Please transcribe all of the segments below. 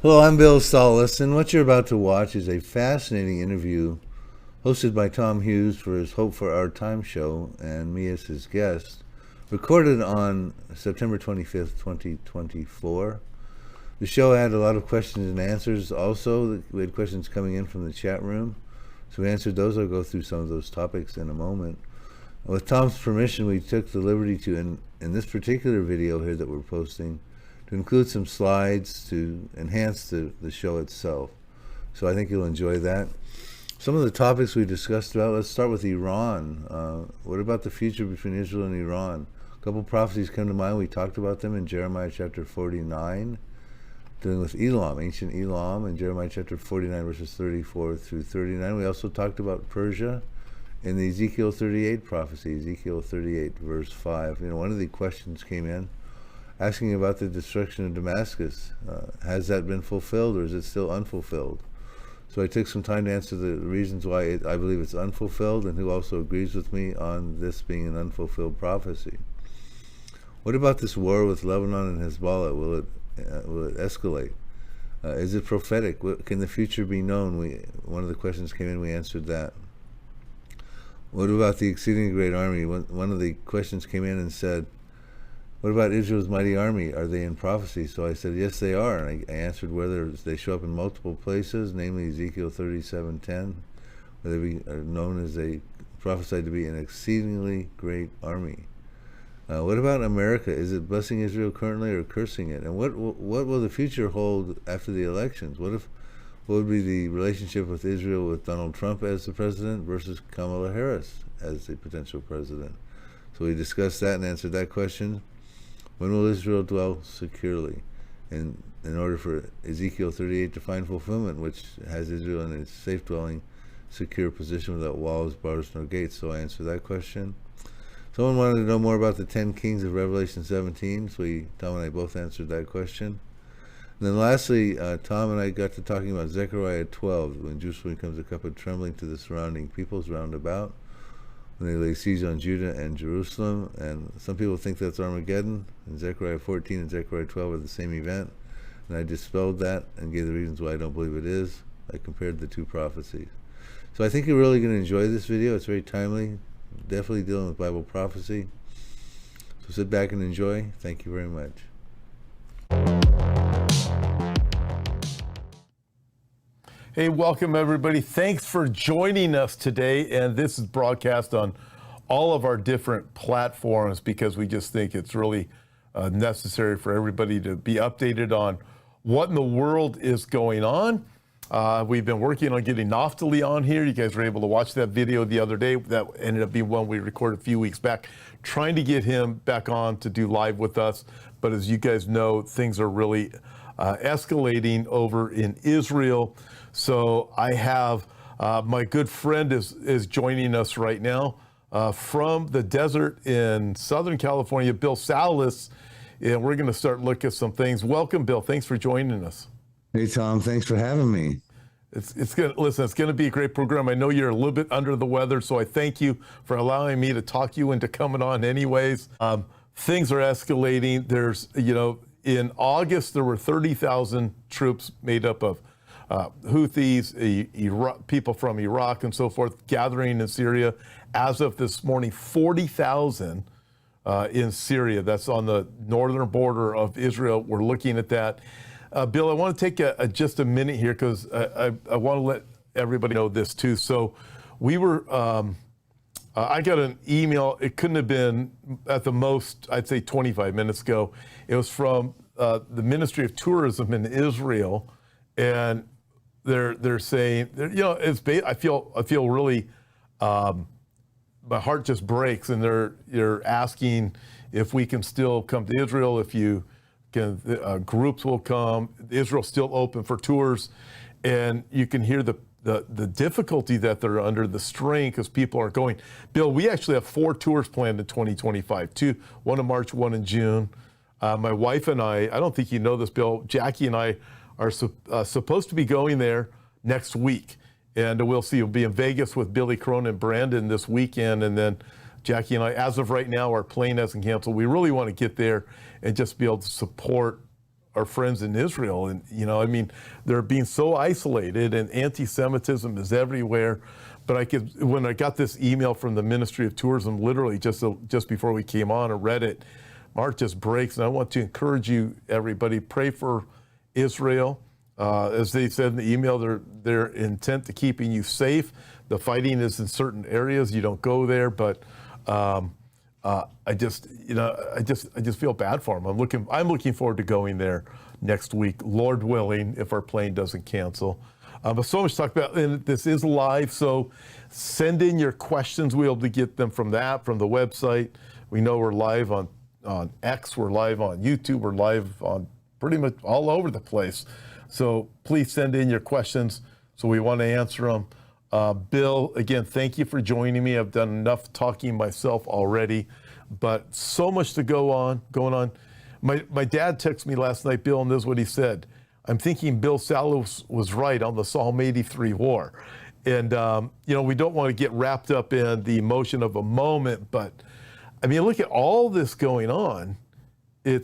Hello, I'm Bill Salus, and what you're about to watch is a fascinating interview hosted by Tom Hughes for his Hope for Our Time show and me as his guest, recorded on September 25th, 2024. The show had a lot of questions and answers. Also, we had questions coming in from the chat room, so we answered those. I'll go through some of those topics in a moment. With Tom's permission, we took the liberty to, in this particular video here that we're posting, to include some slides to enhance the show itself. So I think you'll enjoy that. Some of the topics we discussed about, let's start with Iran. What about the future between Israel and Iran? A couple prophecies come to mind. We talked about them in Jeremiah chapter 49, dealing with Elam, ancient Elam, in Jeremiah chapter 49, verses 34 through 39. We also talked about Persia in the Ezekiel 38 prophecy, Ezekiel 38, verse 5. One of the questions came in asking about the destruction of Damascus. Has that been fulfilled, or is it still unfulfilled? So I took some time to answer the reasons why I believe it's unfulfilled, and who also agrees with me on this being an unfulfilled prophecy. What about this war with Lebanon and Hezbollah? Will it escalate? Is it prophetic? Can the future be known? One of the questions came in, we answered that. What about the exceedingly great army? One of the questions came in and said, what about Israel's mighty army? Are they in prophecy? So I said, yes, they are. And I answered whether they show up in multiple places, namely Ezekiel 37:10, where they are known as they prophesied to be an exceedingly great army. What about America? Is it blessing Israel currently or cursing it? And what will the future hold after the elections? What would be the relationship with Israel with Donald Trump as the president versus Kamala Harris as the potential president? So we discussed that and answered that question. When will Israel dwell securely? And in order for Ezekiel 38 to find fulfillment, which has Israel in a safe dwelling, secure position without walls, bars, nor gates. So I answered that question. Someone wanted to know more about the 10 Kings of Revelation 17. So Tom and I both answered that question. And then lastly, Tom and I got to talking about Zechariah 12, when Jerusalem becomes a cup of trembling to the surrounding peoples round about, when they lay siege on Judah and Jerusalem. And some people think that's Armageddon, and Zechariah 14 and Zechariah 12 are the same event. And I dispelled that and gave the reasons why I don't believe it is. I compared the two prophecies. So I think you're really going to enjoy this video. It's very timely, definitely dealing with Bible prophecy. So sit back and enjoy. Thank you very much. Hey, welcome everybody. Thanks for joining us today. And this is broadcast on all of our different platforms because we just think it's really necessary for everybody to be updated on what in the world is going on. We've been working on getting Naftali on here. You guys were able to watch that video the other day. That ended up being one we recorded a few weeks back, trying to get him back on to do live with us. But as you guys know, things are really escalating over in Israel. So I have my good friend is joining us right now from the desert in Southern California, Bill Salus, and we're going to start looking at some things. Welcome, Bill. Thanks for joining us. Hey, Tom. Thanks for having me. It's going to be a great program. I know you're a little bit under the weather, so I thank you for allowing me to talk you into coming on anyways. Things are escalating. There's, in August, there were 30,000 troops made up of Houthis, people from Iraq and so forth, gathering in Syria. As of this morning, 40,000 in Syria. That's on the northern border of Israel. We're looking at that. Bill, I want to take just a minute here because I want to let everybody know this too. So we were, I got an email. It couldn't have been at the most, I'd say 25 minutes ago. It was from the Ministry of Tourism in Israel, and they're saying, I feel really, my heart just breaks, and they're asking if we can still come to Israel, if you can, groups will come. Israel's still open for tours, and you can hear the difficulty that they're under, the strain, because people aren't going. Bill, we actually have 4 tours planned in 2025, one in March, one in June. My wife and I don't think you know this, Bill, Jackie and I are supposed to be going there next week. And we'll see, we'll be in Vegas with Billy Crone and Brandon this weekend. And then Jackie and I, as of right now, our plane hasn't canceled. We really want to get there and just be able to support our friends in Israel. And, I mean, they're being so isolated and anti-Semitism is everywhere. But when I got this email from the Ministry of Tourism, literally just before we came on and read it, my heart just breaks. And I want to encourage you, everybody, pray for Israel. As they said in the email, they're intent to keeping you safe. The fighting is in certain areas. You don't go there, but I just feel bad for them. I'm looking forward to going there next week, Lord willing, if our plane doesn't cancel. But so much to talk about, and this is live, so send in your questions. We'll be able to get them from the app, from the website. We know we're live on X, we're live on YouTube, we're live on pretty much all over the place. So please send in your questions. So we want to answer them. Bill, again, thank you for joining me. I've done enough talking myself already, but so much to going on. My dad texted me last night, Bill, and this is what he said. I'm thinking Bill Salus was right on the Psalm 83 war. And, we don't want to get wrapped up in the emotion of a moment, but I mean, look at all this going on. We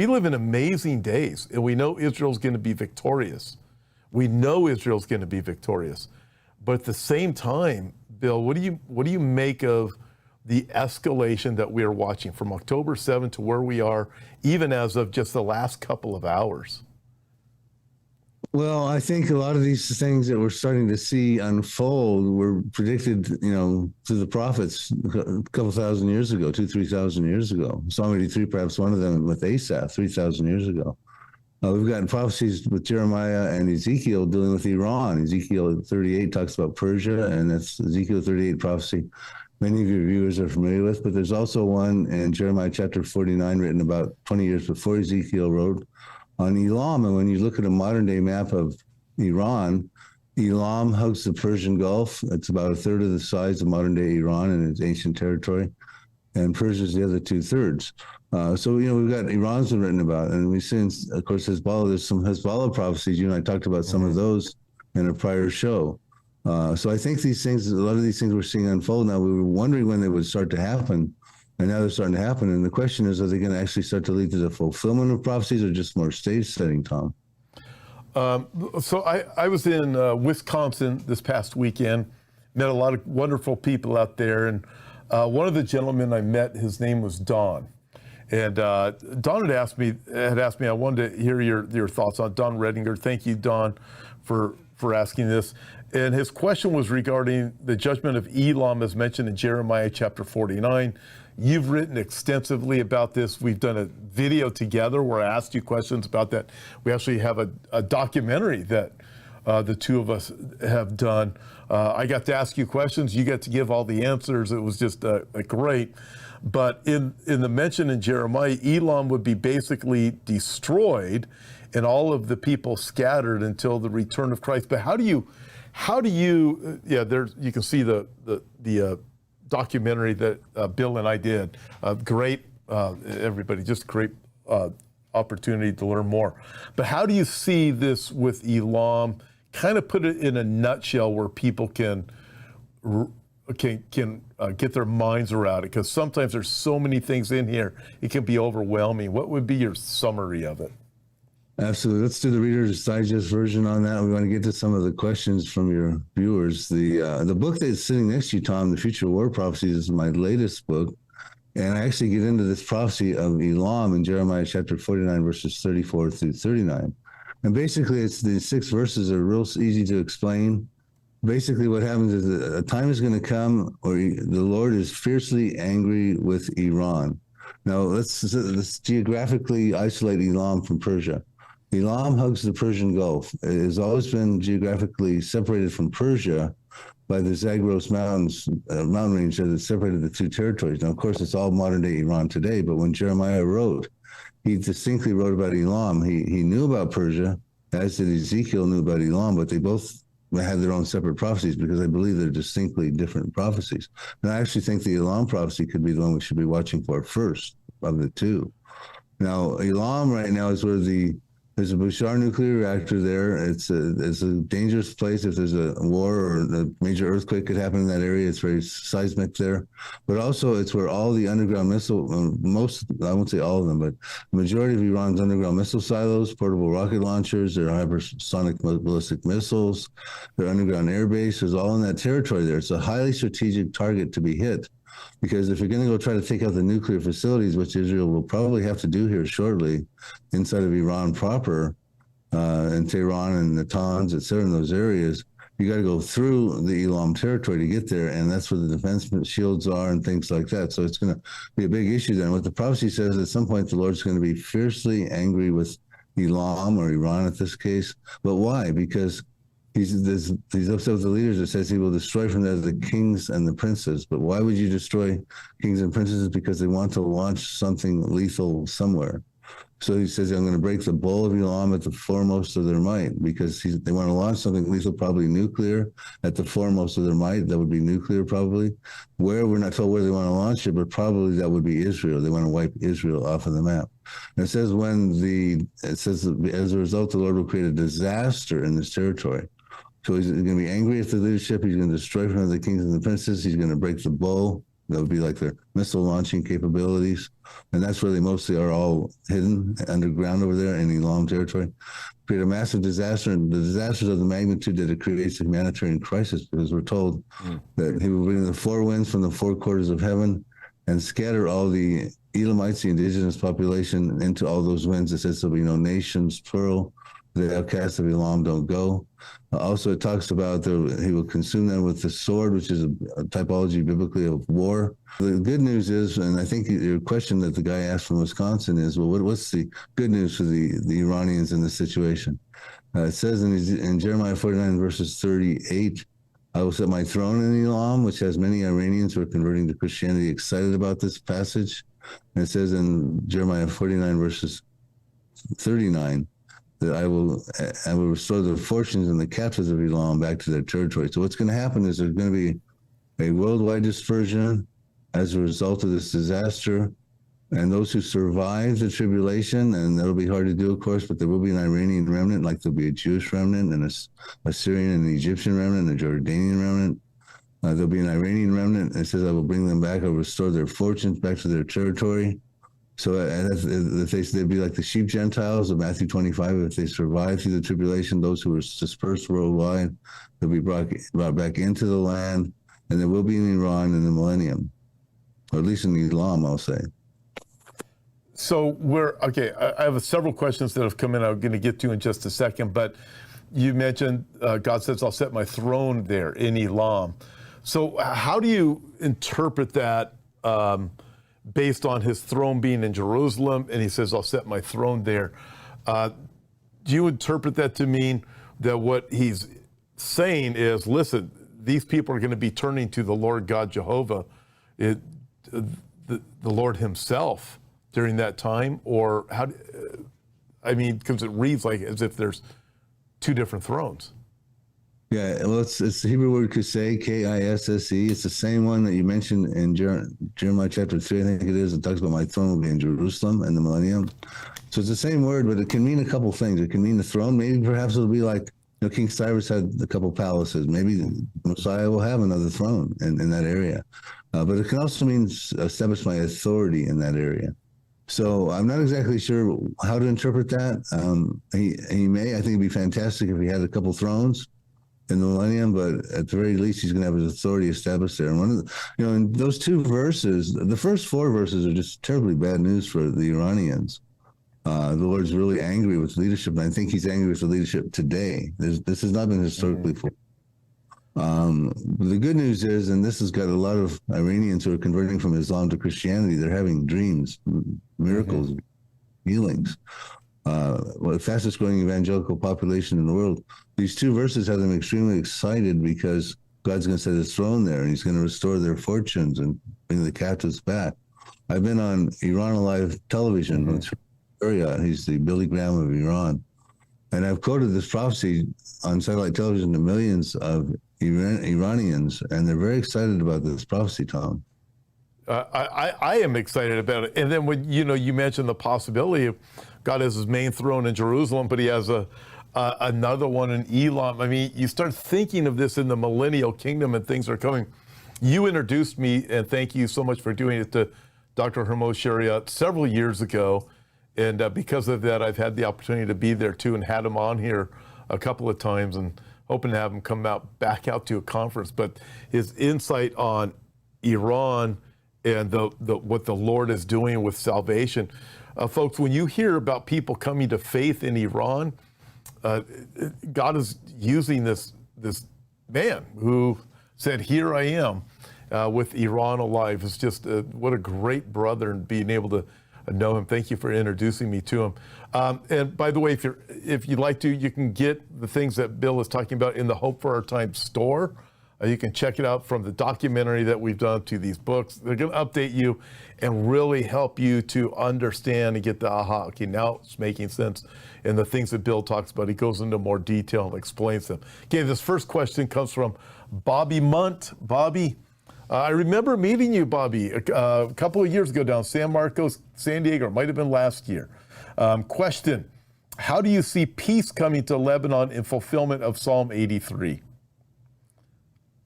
live in amazing days, and we know Israel's going to be victorious. We know Israel's going to be victorious. But at the same time, Bill, what do you make of the escalation that we are watching from October 7th to where we are, even as of just the last couple of hours? Well, I think a lot of these things that we're starting to see unfold were predicted, through the prophets a couple thousand years ago, 3,000 years ago. Psalm 83, perhaps one of them with Asaph, 3,000 years ago. We've gotten prophecies with Jeremiah and Ezekiel dealing with Iran. Ezekiel 38 talks about Persia, and that's Ezekiel 38 prophecy many of your viewers are familiar with. But there's also one in Jeremiah chapter 49 written about 20 years before Ezekiel wrote on Elam. And when you look at a modern-day map of Iran, Elam hugs the Persian Gulf. It's about a third of the size of modern-day Iran in its ancient territory, and Persia is the other two-thirds. So, we've got Iran's been written about, and we've seen, of course, Hezbollah. There's some Hezbollah prophecies. You and I talked about some of those in a prior show. So I think a lot of these things we're seeing unfold now. We were wondering when they would start to happen, and now they're starting to happen. And the question is, are they going to actually start to lead to the fulfillment of prophecies or just more stage setting, Tom? So I was in Wisconsin this past weekend, met a lot of wonderful people out there. And one of the gentlemen I met, his name was Don. And Don had asked me, I wanted to hear your thoughts on Don Redinger. Thank you, Don, for asking this. And his question was regarding the judgment of Elam as mentioned in Jeremiah chapter 49. You've written extensively about this. We've done a video together where I asked you questions about that. We actually have a documentary that the two of us have done. I got to ask you questions. You got to give all the answers. It was just great. But in the mention in Jeremiah, Elam would be basically destroyed and all of the people scattered until the return of Christ. But how do you you can see the documentary that Bill and I did. Great, everybody, just great opportunity to learn more. But how do you see this with Elam? Kind of put it in a nutshell where people can get their minds around it, because sometimes there's so many things in here, it can be overwhelming. What would be your summary of it? Absolutely. Let's do the Reader's Digest version on that. We want to get to some of the questions from your viewers. The book that's sitting next to you, Tom, The Future War Prophecies, is my latest book. And I actually get into this prophecy of Elam in Jeremiah chapter 49, verses 34 through 39. And basically, it's the 6 verses are real easy to explain. Basically, what happens is that a time is going to come where the Lord is fiercely angry with Iran. Now, let's geographically isolate Elam from Persia. Elam hugs the Persian Gulf. It has always been geographically separated from Persia by the Zagros Mountains, mountain range that separated the two territories. Now, of course, it's all modern-day Iran today, but when Jeremiah wrote, he distinctly wrote about Elam. He knew about Persia, as did Ezekiel knew about Elam, but they both had their own separate prophecies because I believe they're distinctly different prophecies. And I actually think the Elam prophecy could be the one we should be watching for first of the two. Now, Elam right now is where the There's a Bushehr nuclear reactor there. It's a dangerous place. If there's a war or a major earthquake could happen in that area, it's very seismic there. But also, it's where all the underground missile, most, I won't say all of them, but the majority of Iran's underground missile silos, portable rocket launchers, their hypersonic ballistic missiles, their underground air base is all in that territory there. It's a highly strategic target to be hit. Because if you're going to go try to take out the nuclear facilities, which Israel will probably have to do here shortly, inside of Iran proper, and Tehran and Natanz, et cetera, in those areas, you got to go through the Elam territory to get there, and that's where the defense shields are and things like that. So it's going to be a big issue then. What the prophecy says, at some point, the Lord's going to be fiercely angry with Elam, or Iran in this case. But why? Because he's upset with the leaders. It says he will destroy from there the kings and the princes. But why would you destroy kings and princes? Because they want to launch something lethal somewhere. So he says, I'm going to break the bowl of Elam at the foremost of their might, because they want to launch something lethal, probably nuclear, at the foremost of their might. That would be nuclear, probably. Where, we're not told where they want to launch it, but probably that would be Israel. They want to wipe Israel off of the map. And it says as a result, the Lord will create a disaster in this territory. So he's going to be angry at the leadership. He's going to destroy from the kings and the princes. He's going to break the bow. That would be like their missile launching capabilities. And that's where they mostly are all hidden underground over there in Elam territory. Create a massive disaster, and the disasters of the magnitude that it creates a humanitarian crisis, because we're told that he will bring the four winds from the four quarters of heaven and scatter all the Elamites, the indigenous population, into all those winds. It says there'll be no nations, plural. The outcasts of Elam don't go. Also, it talks about he will consume them with the sword, which is a typology biblically of war. The good news is, and I think your question that the guy asked from Wisconsin is, well, what's the good news for the Iranians in this situation? It says in Jeremiah 49, verses 38, I will set my throne in Elam, which has many Iranians who are converting to Christianity excited about this passage. And it says in Jeremiah 49, verses 39, that I will restore the fortunes and the captives of Elam back to their territory. So what's going to happen is there's going to be a worldwide dispersion as a result of this disaster. And those who survive the tribulation, and that'll be hard to do, of course, but there will be an Iranian remnant, like there'll be a Jewish remnant, and a Syrian and an Egyptian remnant, and a Jordanian remnant. There'll be an Iranian remnant. It says, I will bring them back. I will restore their fortunes back to their territory. So they'd be like the sheep Gentiles of Matthew 25. If they survive through the tribulation, those who are dispersed worldwide, they'll be brought back into the land, and there will be in Iran in the millennium, or at least in Elam, I'll say. So I have several questions that have come in I'm going to get to in just a second, but you mentioned God says, I'll set my throne there in Elam. So how do you interpret that based on his throne being in Jerusalem, and he says, I'll set my throne there? Do you interpret that to mean that what he's saying is, listen, these people are going to be turning to the Lord God Jehovah, the Lord himself during that time? Or how, because it reads like as if there's two different thrones. Yeah, well, it's the Hebrew word kiseh, K-I-S-S-E. It's the same one that you mentioned in Jeremiah chapter 3, I think it is. It talks about my throne will be in Jerusalem in the millennium. So it's the same word, but it can mean a couple things. It can mean the throne. Maybe perhaps it'll be like, King Cyrus had a couple palaces. Maybe the Messiah will have another throne in that area. But it can also mean establish my authority in that area. So I'm not exactly sure how to interpret that. He may. I think it'd be fantastic if he had a couple thrones in the millennium, but at the very least, he's going to have his authority established there. And one of the, in those two verses, the first four verses are just terribly bad news for the Iranians. The Lord's really angry with leadership, and I think he's angry with the leadership today. This has not been historically full. The good news is, and this has got a lot of Iranians who are converting from Islam to Christianity, they're having dreams, miracles, healings. The fastest growing evangelical population in the world. These two verses have them extremely excited because God's going to set his throne there, and he's going to restore their fortunes and bring the captives back. I've been on Iran Alive television with he's the Billy Graham of Iran. And I've quoted this prophecy on satellite television to millions of Iranians, and they're very excited about this prophecy, Tom. I am excited about it. And then when you mentioned the possibility of God has his main throne in Jerusalem, but he has another one in Elam. I mean, you start thinking of this in the millennial kingdom and things are coming. You introduced me, and thank you so much for doing it, to Dr. Hermo Shariat several years ago. And because of that, I've had the opportunity to be there too and had him on here a couple of times and hoping to have him come back out to a conference. But his insight on Iran and what the Lord is doing with salvation. Folks, when you hear about people coming to faith in Iran, God is using this man who said, "Here I am," with Iran alive. It's just what a great brother, and being able to know him. Thank you for introducing me to him. And by the way, if you'd like to, you can get the things that Bill is talking about in the Hope for Our Time store. You can check it out, from the documentary that we've done to these books. They're going to update you and really help you to understand and get the aha. Okay, now it's making sense. And the things that Bill talks about, he goes into more detail and explains them. Okay, this first question comes from Bobby Munt. Bobby, I remember meeting you, Bobby, a couple of years ago down San Marcos, San Diego. It might have been last year. Question, how do you see peace coming to Lebanon in fulfillment of Psalm 83?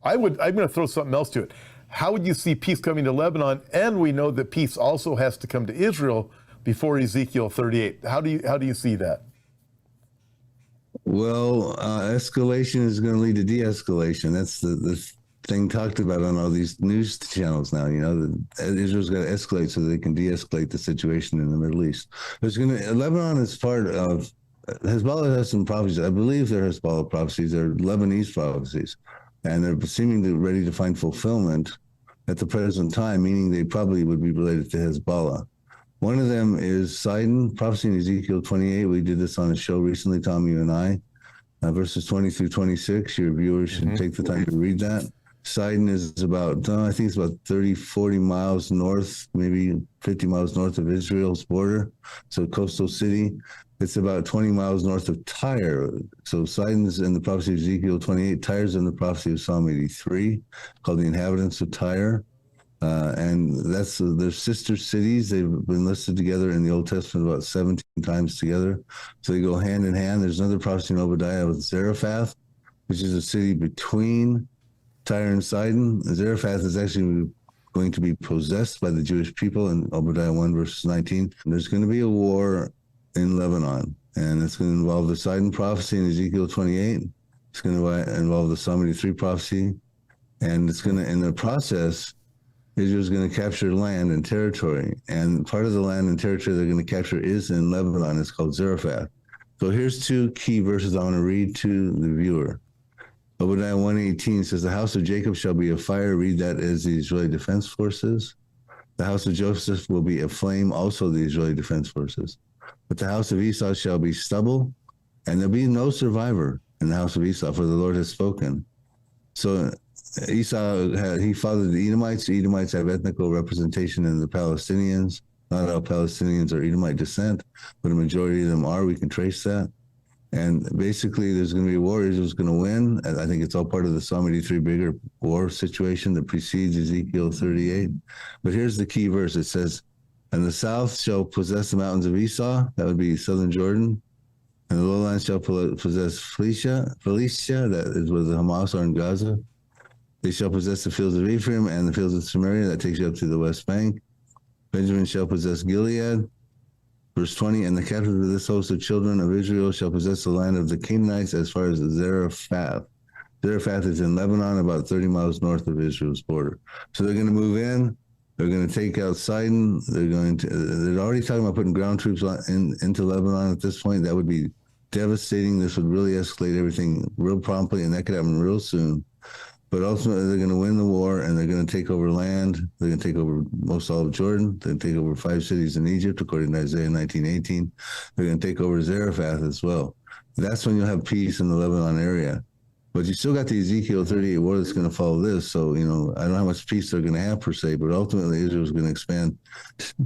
I'm going to throw something else to it. How would you see peace coming to Lebanon? And we know that peace also has to come to Israel before Ezekiel 38. How do you see that? Well, escalation is going to lead to de-escalation. That's the thing talked about on all these news channels now. You know, that Israel's got to escalate so they can de-escalate the situation in the Middle East. Lebanon is part of Hezbollah. Has some prophecies. I believe they're Hezbollah prophecies. They're Lebanese prophecies. And they're seemingly ready to find fulfillment at the present time, meaning they probably would be related to Hezbollah. One of them is Sidon, prophecy in Ezekiel 28. We did this on a show recently, Tom, you and I. Verses 20 through 26. Your viewers should take the time to read that. Sidon is about, I think it's about 30, 40 miles north, maybe 50 miles north of Israel's border. So a coastal city. It's about 20 miles north of Tyre. So Sidon's in the prophecy of Ezekiel 28. Tyre's in the prophecy of Psalm 83, called the inhabitants of Tyre. And that's their sister cities. They've been listed together in the Old Testament about 17 times together. So they go hand in hand. There's another prophecy in Obadiah with Zarephath, which is a city between Tyre and Sidon. Zarephath is actually going to be possessed by the Jewish people in Obadiah 1, verse 19. There's going to be a war in Lebanon, and it's going to involve the Sidon prophecy in Ezekiel 28. It's going to involve the Psalm 83 prophecy, and it's going to, in the process, Israel's going to capture land and territory, and part of the land and territory they're going to capture is in Lebanon. It's called Zarephath. So here's two key verses I want to read to the viewer. Obadiah 1:18 says, "The house of Jacob shall be a fire." Read that as the Israeli Defense Forces. "The house of Joseph will be a flame," also the Israeli Defense Forces. "But the house of Esau shall be stubble, and there'll be no survivor in the house of Esau, for the Lord has spoken." So Esau, he fathered the Edomites. The Edomites have ethnical representation in the Palestinians. Not all Palestinians are Edomite descent, but a majority of them are. We can trace that. And basically, there's going to be a war. Israel's going to win. And I think it's all part of the Psalm 83 bigger war situation that precedes Ezekiel 38. But here's the key verse. It says, "And the south shall possess the mountains of Esau," that would be southern Jordan, "and the lowlands shall possess Philistia, that is where the Hamas are in Gaza. They shall possess the fields of Ephraim and the fields of Samaria," that takes you up to the West Bank. "Benjamin shall possess Gilead." Verse 20, "And the captives of this host of children of Israel shall possess the land of the Canaanites as far as Zarephath." Zarephath is in Lebanon, about 30 miles north of Israel's border. So they're going to move in. They're going to take out Sidon. They're already talking about putting ground troops into Lebanon at this point. That would be devastating. This would really escalate everything real promptly, and that could happen real soon. But ultimately, they're going to win the war, and they're going to take over land. They're going to take over most all of Jordan. They're going to take over 5 cities in Egypt, according to Isaiah 19:18. They're going to take over Zarephath as well. That's when you'll have peace in the Lebanon area. But you still got the Ezekiel 38 war that's going to follow this. So, I don't know how much peace they're going to have per se, but ultimately Israel's going to expand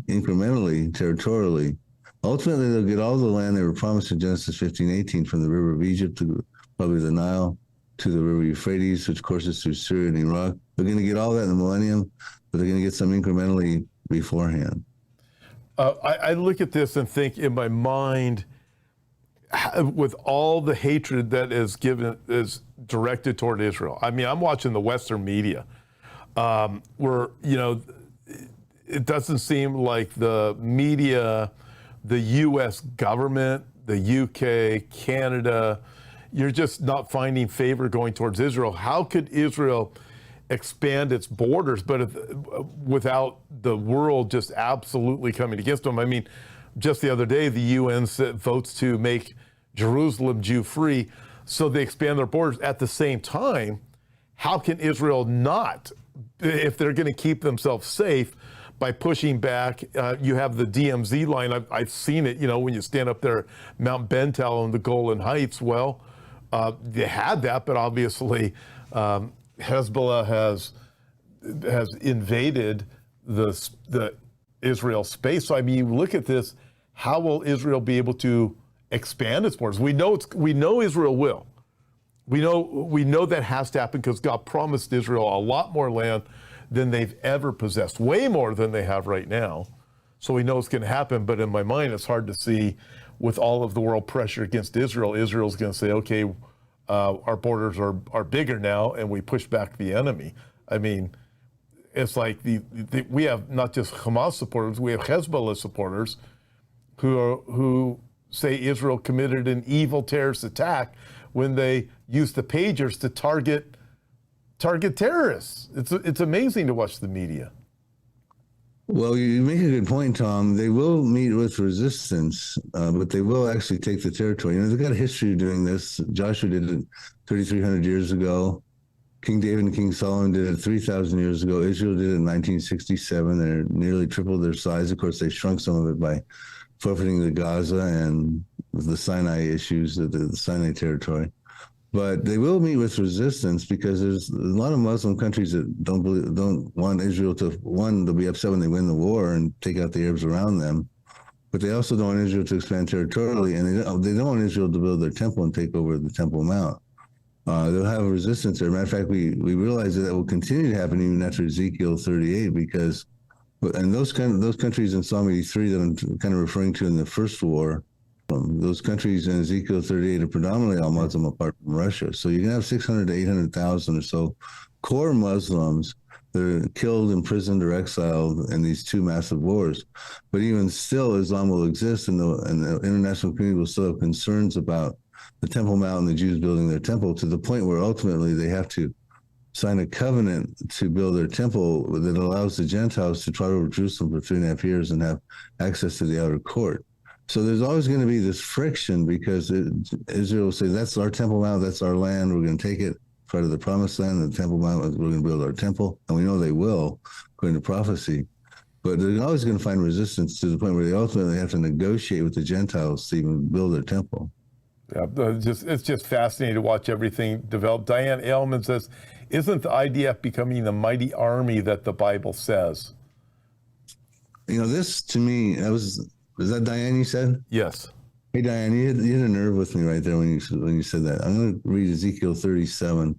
incrementally, territorially. Ultimately, they'll get all the land they were promised in Genesis 15:18, from the river of Egypt to probably the Nile, to the river Euphrates, which courses through Syria and Iraq. They're going to get all that in the millennium, but they're going to get some incrementally beforehand. I look at this and think in my mind, with all the hatred that is directed toward Israel. I mean, I'm watching the Western media, where it doesn't seem like the media, the U.S. government, the U.K., Canada, you're just not finding favor going towards Israel. How could Israel expand its borders, without the world just absolutely coming against them? I mean, just the other day, the UN votes to make Jerusalem Jew-free, so they expand their borders. At the same time, how can Israel not, if they're going to keep themselves safe, by pushing back? You have the DMZ line. I've seen it, when you stand up there, Mount Bentel and the Golan Heights. Well, they had that, but obviously Hezbollah has invaded the Israel space. So I mean, you look at this. How will Israel be able to expand its borders? We know Israel will. We know that has to happen because God promised Israel a lot more land than they've ever possessed, way more than they have right now. So we know it's going to happen. But in my mind, it's hard to see, with all of the world pressure against Israel, Israel's going to say, okay, our borders are bigger now, and we push back the enemy. I mean, it's like we have not just Hamas supporters, we have Hezbollah supporters who say Israel committed an evil terrorist attack when they used the pagers to target terrorists. It's amazing to watch the media. Well, you make a good point, Tom. They will meet with resistance, but they will actually take the territory. They've got a history of doing this. Joshua did it 3,300 years ago. King David and King Solomon did it 3,000 years ago. Israel did it in 1967. They nearly tripled their size. Of course, they shrunk some of it by forfeiting the Gaza and the Sinai issues, the Sinai territory. But they will meet with resistance because there's a lot of Muslim countries that don't want Israel to, they'll be upset when they win the war and take out the Arabs around them. But they also don't want Israel to expand territorially, and they don't want Israel to build their temple and take over the Temple Mount. They'll have a resistance there. Matter of fact, we realize that will continue to happen even after Ezekiel 38, because, and those countries in Psalm 83 that I'm kind of referring to in the first war, those countries in Ezekiel 38 are predominantly all Muslim apart from Russia. So you can have 600 to 800,000 or so core Muslims that are killed, imprisoned, or exiled in these two massive wars. But even still, Islam will exist, and the international community will still have concerns about the Temple Mount and the Jews building their temple, to the point where ultimately they have to sign a covenant to build their temple that allows the Gentiles to trot over Jerusalem for 3.5 years and have access to the outer court. So there's always going to be this friction, because Israel will say, that's our Temple Mount, that's our land, we're going to take it, part of the Promised Land, the Temple Mount, we're going to build our temple. And we know they will, according to prophecy. But they're always going to find resistance, to the point where they ultimately have to negotiate with the Gentiles to even build their temple. Yeah, it's just fascinating to watch everything develop. Diane Ailman says, isn't the IDF becoming the mighty army that the Bible says? This to me, is that Diane you said? Yes. Hey, Diane, you hit a nerve with me right there when you said that. I'm going to read Ezekiel 37.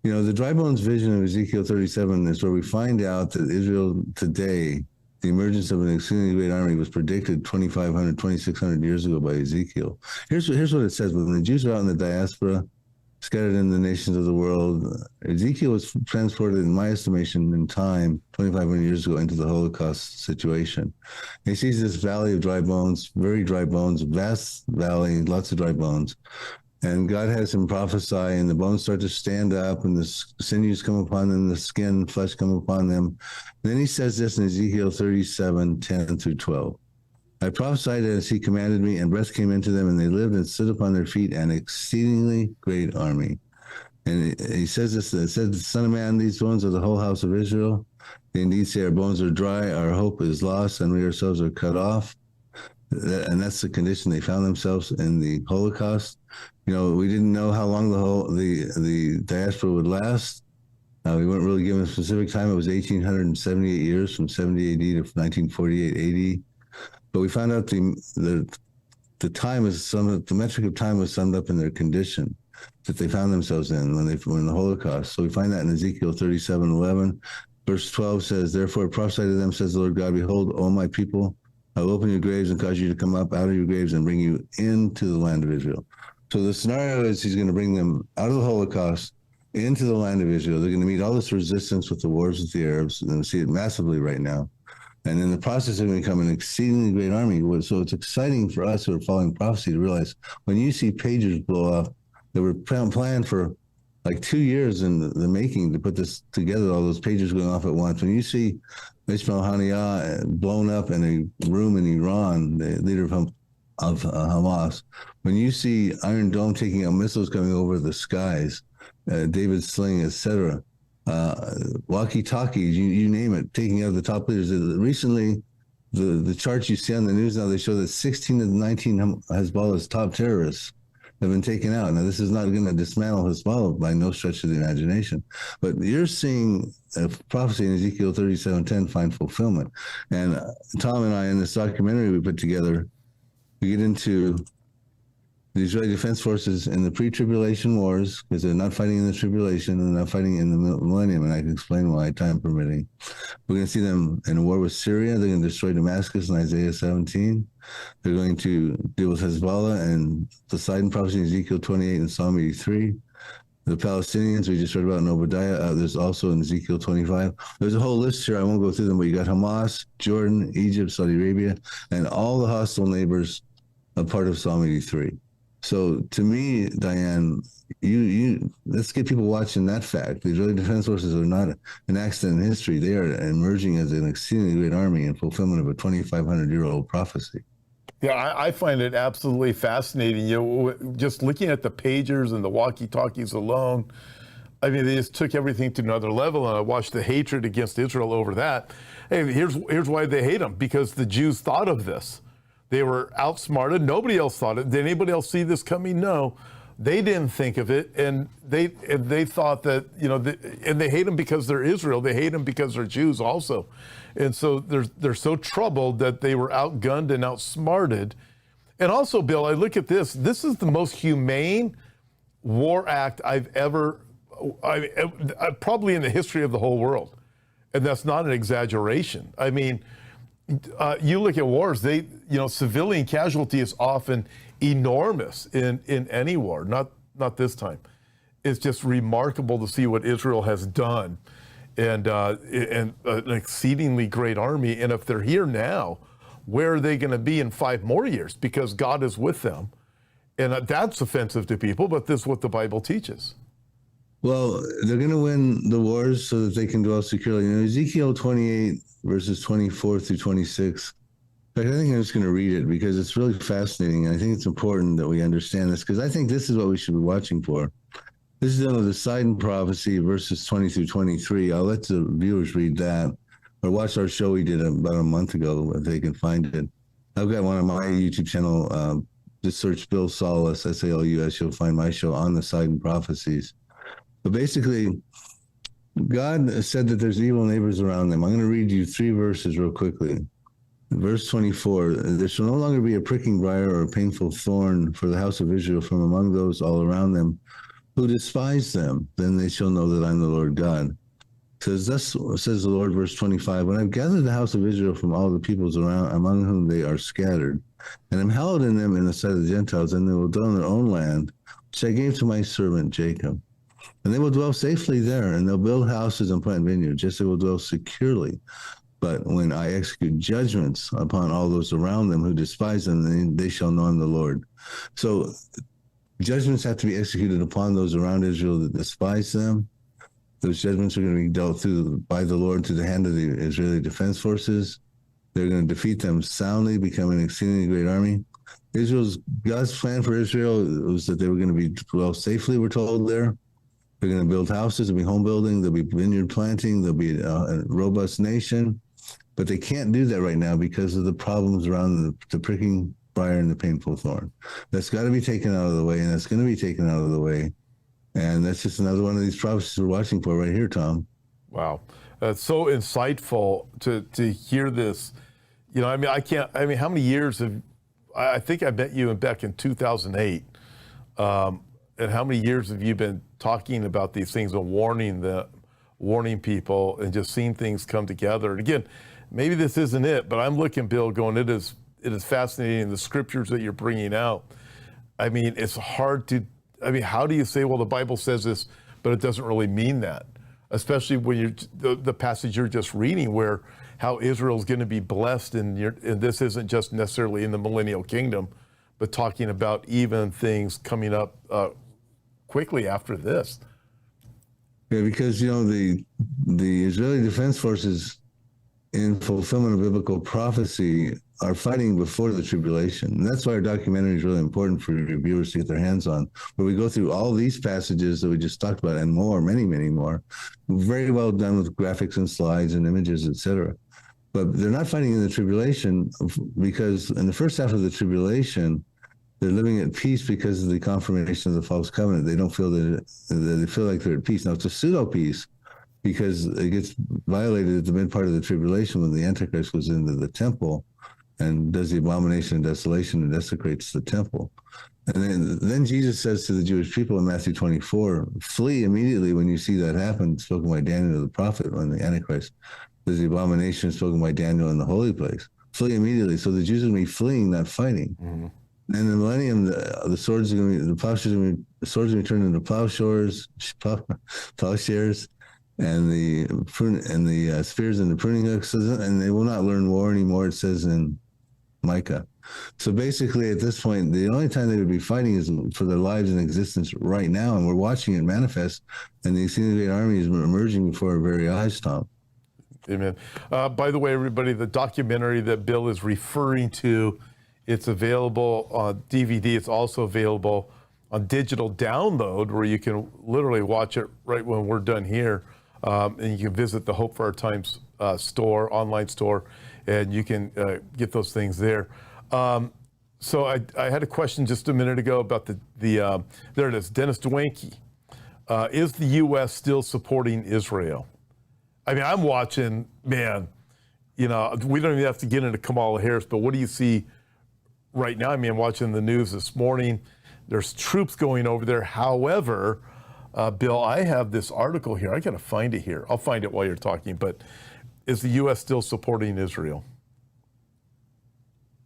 The dry bones vision of Ezekiel 37 is where we find out that Israel today, the emergence of an exceedingly great army, was predicted 2,500, 2,600 years ago by Ezekiel. Here's what it says. When the Jews are out in the diaspora, scattered in the nations of the world, Ezekiel was transported, in my estimation, in time, 2,500 years ago, into the Holocaust situation. He sees this valley of dry bones, very dry bones, vast valley, lots of dry bones. And God has him prophesy, and the bones start to stand up, and the sinews come upon them, the skin, flesh come upon them. And then he says this in Ezekiel 37, 10 through 12. I prophesied as he commanded me, and breath came into them, and they lived and stood upon their feet, an exceedingly great army. And he says this, it says, Son of man, these bones are the whole house of Israel. They indeed say, our bones are dry, our hope is lost, and we ourselves are cut off. And that's the condition they found themselves in the Holocaust. We didn't know how long the diaspora would last. We weren't really given a specific time. It was 1,878 years, from 70 AD to 1948 AD. But we found out the time is the metric of time was summed up in their condition that they found themselves in when they were in the Holocaust. So we find that in Ezekiel 37:11. Verse 12 says, therefore prophesy to them, says the Lord God, behold, O my people, I'll open your graves and cause you to come up out of your graves and bring you into the land of Israel. So the scenario is he's going to bring them out of the Holocaust into the land of Israel. They're going to meet all this resistance with the wars with the Arabs, and we see it massively right now. And in the process, they're going to become an exceedingly great army. So it's exciting for us who are following prophecy to realize when you see pagers blow up that were planned for like 2 years in the making to put this together, all those pagers going off at once. When you see Ismail Haniyeh blown up in a room in Iran, the leader of Hamas, when you see Iron Dome taking out missiles coming over the skies, David Sling, etc., walkie-talkies, you name it, taking out the top leaders. Recently, the charts you see on the news now, they show that 16 of the 19 Hezbollah's top terrorists have been taken out. Now, this is not going to dismantle Hezbollah by no stretch of the imagination, but you're seeing a prophecy in Ezekiel 37:10 find fulfillment. And Tom and I, in this documentary we put together, we get into the Israeli Defense Forces in the pre-tribulation wars, because they're not fighting in the tribulation and they're not fighting in the millennium, and I can explain why, time permitting. We're going to see them in a war with Syria. They're going to destroy Damascus in Isaiah 17. They're going to deal with Hezbollah and the Sidon prophecy in Ezekiel 28 and Psalm 83. The Palestinians, we just read about in Obadiah. There's also in Ezekiel 25. There's a whole list here. I won't go through them, but you got Hamas, Jordan, Egypt, Saudi Arabia, and all the hostile neighbors, a part of Psalm 83. So to me, Diane, you let's get people watching that fact. The Israeli Defense Forces are not an accident in history. They are emerging as an exceedingly great army in fulfillment of a 2,500-year-old prophecy. Yeah, I find it absolutely fascinating. You know, just looking at the pagers and the walkie-talkies alone, I mean, they just took everything to another level, and I watched the hatred against Israel over that. Hey, here's why they hate them, because the Jews thought of this. They were outsmarted. Nobody else thought it. Did anybody else see this coming? No. They didn't think of it, and they thought that, you know, and they hate them because they're Israel. They hate them because they're Jews also. And so they're so troubled that they were outgunned and outsmarted. And also, Bill, I look at this. This is the most humane war act I've ever, probably in the history of the whole world. And that's not an exaggeration. I mean, you look at wars, civilian casualty is often enormous in any war, not this time. It's just remarkable to see what Israel has done, and an exceedingly great army. And if they're here now, where are they going to be in 5 more years? Because God is with them. And that's offensive to people, but this is what the Bible teaches. Well, they're going to win the wars so that they can dwell securely. You know, Ezekiel 28, verses 24 through 26. In fact, I think I'm just going to read it because it's really fascinating. And I think it's important that we understand this, because I think this is what we should be watching for. This is under the Sidon prophecy, verses 20 through 23. I'll let the viewers read that, or watch our show we did about a month ago if they can find it. I've got one on my YouTube channel. Just search Bill Salus, Salus. You'll find my show on the Sidon prophecies. But basically, God said that there's evil neighbors around them. I'm going to read you 3 verses real quickly. Verse 24, there shall no longer be a pricking briar or a painful thorn for the house of Israel from among those all around them who despise them. Then they shall know that I'm the Lord God. Thus says the Lord, verse 25, when I've gathered the house of Israel from all the peoples around among whom they are scattered, and am hallowed in them in the sight of the Gentiles, and they will dwell in their own land, which I gave to my servant Jacob. And they will dwell safely there, and they'll build houses and plant vineyards. Yes, they will dwell securely. But when I execute judgments upon all those around them who despise them, then they shall know I'm the Lord. So judgments have to be executed upon those around Israel that despise them. Those judgments are going to be dealt through by the Lord to the hand of the Israeli Defense Forces. They're going to defeat them soundly, become an exceedingly great army. God's plan for Israel was that they were going to dwell safely, we're told there. They're going to build houses, there'll be home building, there'll be vineyard planting, there'll be a robust nation. But they can't do that right now because of the problems around the pricking briar and the painful thorn. That's got to be taken out of the way, and that's going to be taken out of the way. And that's just another one of these prophecies we're watching for right here, Tom. Wow. It's so insightful to hear this. You know, how many years I think I met you back in 2008. And how many years have you been talking about these things and warning people and just seeing things come together? And again, maybe this isn't it, but I'm looking, Bill, going, it is fascinating, the scriptures that you're bringing out. I mean, it's hard to, how do you say, well, the Bible says this, but it doesn't really mean that? Especially when the passage you're just reading, where how Israel's going to be blessed, and this isn't just necessarily in the millennial kingdom, but talking about even things coming up quickly after this. Yeah, because the Israeli Defense Forces, in fulfillment of biblical prophecy, are fighting before the tribulation. And that's why our documentary is really important for your viewers to get their hands on, where we go through all these passages that we just talked about and more, many, many more. Very well done with graphics and slides and images, etc. But they're not fighting in the tribulation, because in the first half of the tribulation, they're living at peace because of the confirmation of the false covenant. They don't feel that they feel like they're at peace. Now, it's a pseudo peace, because it gets violated at the mid part of the tribulation when the Antichrist goes into the temple and does the abomination and desolation and desecrates the temple. And then Jesus says to the Jewish people in Matthew 24, flee immediately when you see that happen, spoken by Daniel the prophet, when the Antichrist does the abomination spoken by Daniel in the holy place. Flee immediately. So the Jews are going to be fleeing, not fighting. Mm-hmm. And in the millennium, the swords are going to be, the swords are going to be turned into plowshares, and the spears and the pruning hooks, and they will not learn war anymore, it says in Micah. So basically, at this point, the only time they would be fighting is for their lives and existence right now, and we're watching it manifest, and the exceedingly great army is emerging before our very eyes, Tom. Amen. By the way, everybody, the documentary that Bill is referring to, it's available on DVD. It's also available on digital download, where you can literally watch it right when we're done here. And you can visit the Hope for Our Times store, online store, and you can get those things there. So I had a question just a minute ago about the there it is, Dennis Dwanke. Is the U.S. still supporting Israel? I mean, I'm watching, man, we don't even have to get into Kamala Harris, but what do you see right now? I mean, I'm watching the news this morning. There's troops going over there. However, Bill, I have this article here. I got to find it here. I'll find it while you're talking. But is the U.S. still supporting Israel?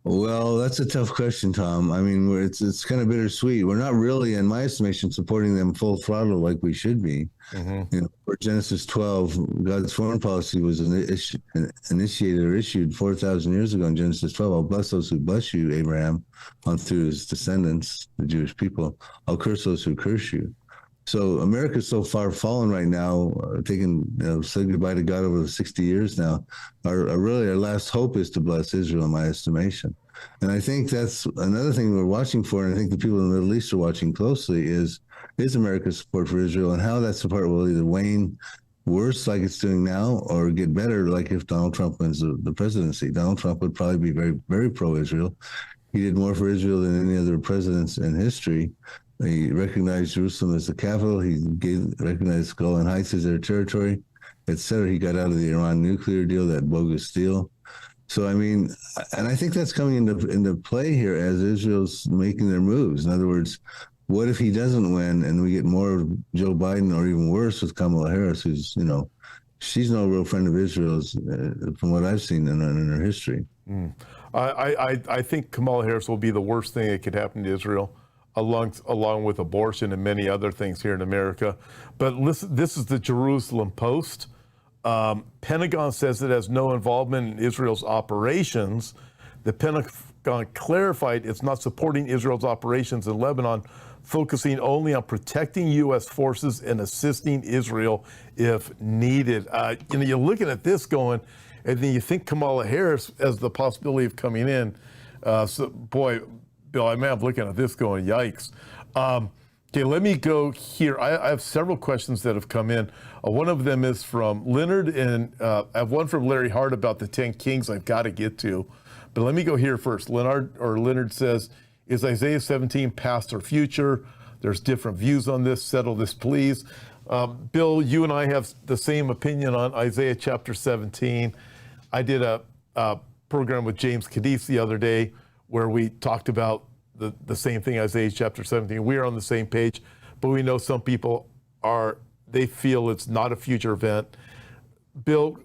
Well, that's a tough question, Tom. I mean, it's kind of bittersweet. We're not really, in my estimation, supporting them full throttle like we should be. Mm-hmm. For Genesis 12, God's foreign policy was initiated or issued 4,000 years ago in Genesis 12. I'll bless those who bless you, Abraham, on through his descendants, the Jewish people. I'll curse those who curse you. So America's so far fallen right now, said goodbye to God over 60 years now. Our last hope is to bless Israel, in my estimation. And I think that's another thing we're watching for, and I think the people in the Middle East are watching closely, is America's support for Israel, and how that support will either wane worse like it's doing now, or get better like if Donald Trump wins the presidency. Donald Trump would probably be very, very pro-Israel. He did more for Israel than any other presidents in history. He recognized Jerusalem as the capital. He recognized Golan Heights as their territory, etc. He got out of the Iran nuclear deal, that bogus deal. So, I mean, and I think that's coming into play here as Israel's making their moves. In other words, what if he doesn't win and we get more of Joe Biden, or even worse with Kamala Harris, who's, she's no real friend of Israel's from what I've seen in her history. I think Kamala Harris will be the worst thing that could happen to Israel, along with abortion and many other things here in America. But listen, this is the Jerusalem Post. Pentagon says it has no involvement in Israel's operations. The Pentagon clarified it's not supporting Israel's operations in Lebanon, focusing only on protecting U.S. forces and assisting Israel if needed. You're looking at this going, and then you think Kamala Harris has the possibility of coming in. Boy, Bill, I'm looking at this going, yikes. Okay, let me go here. I have several questions that have come in. One of them is from Leonard, and I have one from Larry Hart about the 10 Kings I've got to get to. But let me go here first. Leonard says, is Isaiah 17 past or future? There's different views on this. Settle this, please. Bill, you and I have the same opinion on Isaiah chapter 17. I did a program with James Cadiz the other day where we talked about the same thing, Isaiah chapter 17. We are on the same page, but we know some people they feel it's not a future event. Bill,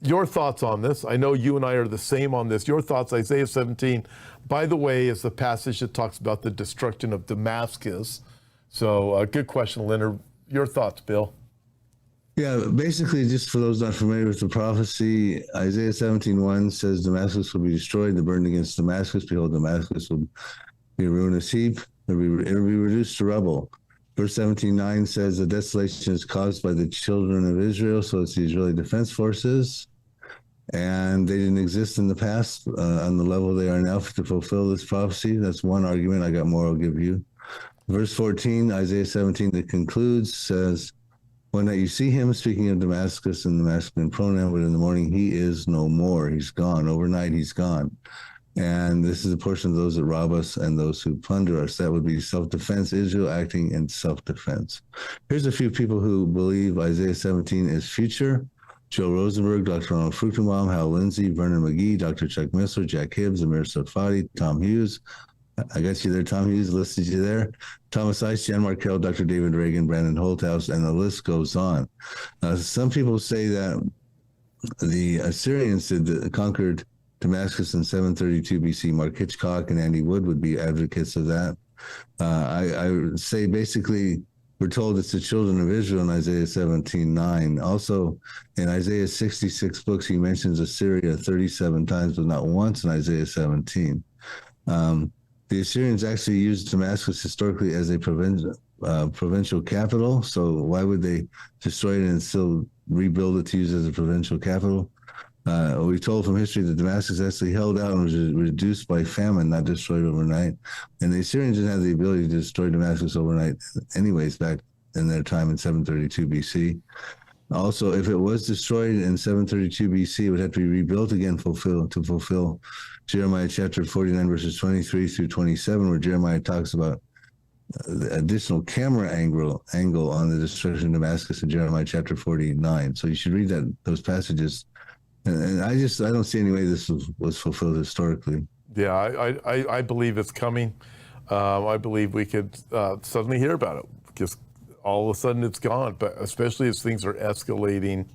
your thoughts on this. I know you and I are the same on this. Your thoughts, Isaiah 17, by the way, is the passage that talks about the destruction of Damascus. So good question, Leonard. Your thoughts, Bill? Yeah, basically, just for those not familiar with the prophecy, Isaiah 17:1 says Damascus will be destroyed. The burden against Damascus, behold, Damascus will be a ruinous heap. It will be reduced to rubble. Verse 17:9 says the desolation is caused by the children of Israel, so it's the Israeli Defense Forces. And they didn't exist in the past on the level they are now to fulfill this prophecy. That's one argument. I got more I'll give you. Verse 14, Isaiah 17, that concludes, says, when you see him, speaking of Damascus in the masculine pronoun, but in the morning he is no more. He's gone. Overnight he's gone. And this is a portion of those that rob us and those who plunder us. That would be self-defense, Israel acting in self-defense. Here's a few people who believe Isaiah 17 is future. Joe Rosenberg, Dr. Ronald Fruchtenbaum, Hal Lindsey, Vernon McGee, Dr. Chuck Missler, Jack Hibbs, Amir Safadi, Tom Hughes. I got you there, Tom Hughes, listed you there. Thomas Ice, Jan Markell, Dr. David Reagan, Brandon Holthouse, and the list goes on. Some people say that the Assyrians conquered Damascus in 732 BC. Mark Hitchcock and Andy Wood would be advocates of that. I would say basically we're told it's the children of Israel in Isaiah 17:9. Also, in Isaiah 66 books, he mentions Assyria 37 times, but not once in Isaiah 17. The Assyrians actually used Damascus historically as a provincial capital. So why would they destroy it and still rebuild it to use as a provincial capital? We're told from history that Damascus actually held out and was reduced by famine, not destroyed overnight. And the Assyrians didn't have the ability to destroy Damascus overnight anyways back in their time in 732 BC. Also, if it was destroyed in 732 BC, it would have to be rebuilt again to fulfill Jeremiah chapter 49, verses 23 through 27, where Jeremiah talks about the additional camera angle on the destruction of Damascus in Jeremiah chapter 49. So you should read those passages. And I don't see any way this was fulfilled historically. Yeah, I believe it's coming. I believe we could suddenly hear about it because all of a sudden it's gone. But especially as things are escalating,